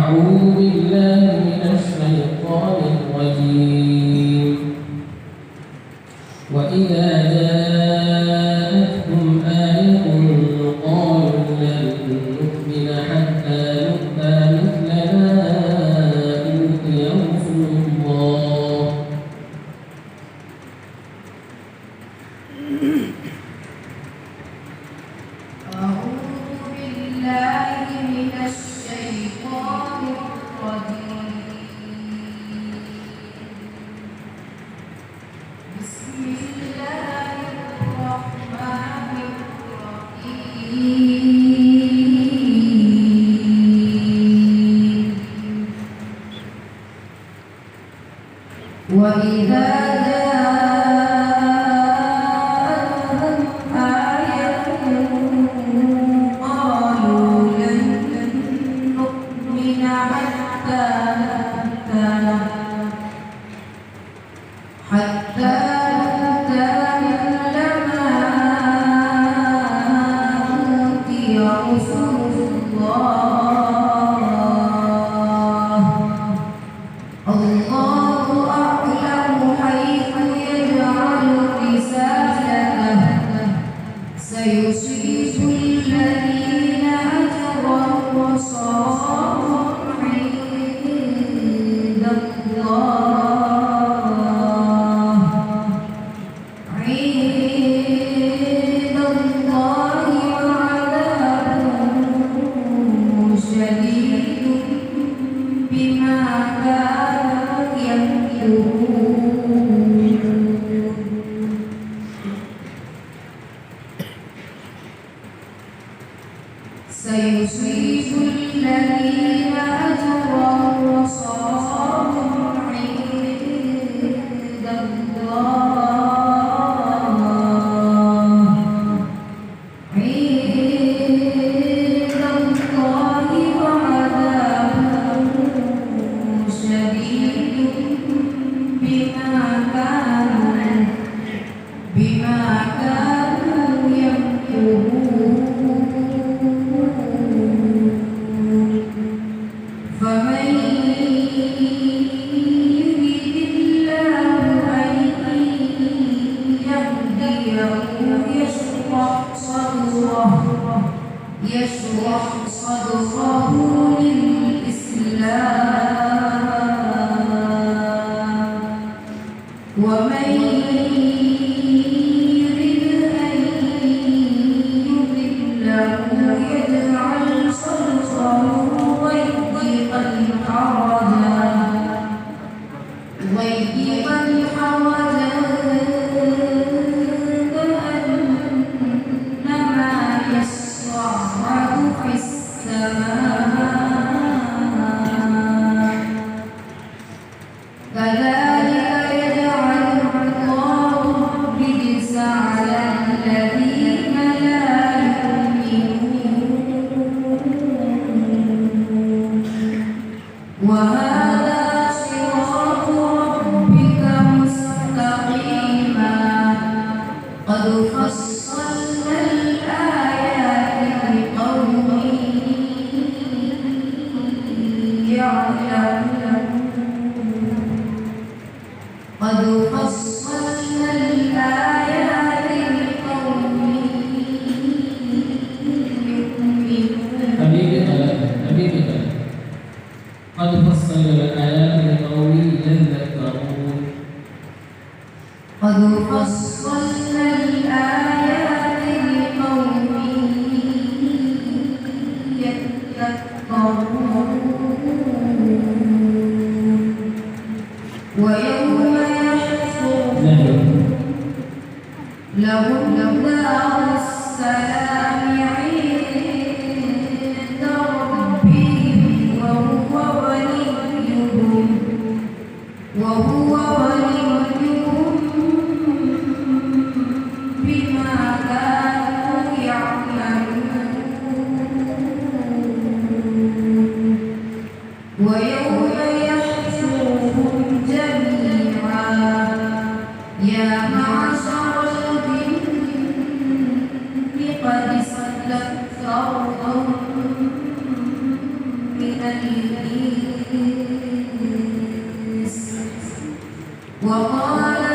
أعوذ بالله من الشيطان الرجيم وإذا جاءتهم آية قالوا لن نؤمن حتى نؤتى مثل ما أوتي رسل الله أعوذ بالله من الشيطان الرجيم بسم الله الرحمن الرحيم وإذا جاءتهم آية قالوا لن نؤمن حتى نؤتى مثل ما أوتي رسل الله الله أعلم حيث يجعل رسالته سيصيب الذين أجرموا صغار عند الله وعذاب شديد بما كانوا يمكرون سيصيب الذين أجرموا صغار عند الله وعذاب شديد بما كانوا يمكرون فمن يريد الله أن يهديه يشرح صدره للإسلام ومن يرد أن يضله يجعل صدره ضيقا حرجا كأنما يصعد في السماء كذلك يجعل الله الرجس على الذين لا يؤمنون وهذا صراط ربك مستقيما قد فصلنا الآيات لقوم يعلمون قد فصلنا الآيات لقوم يؤمنون قد فصلنا الآيات لقوم يذكرون قد فصلنا الآيات لقوم يتذكرون ويوم يحشرهم لهم دار السلام عند ربهم وهو وليهم بما كانوا يعملون ويوم يحشرهم جميعا يا معشر الجن قد استكثرتم من الإنس وقال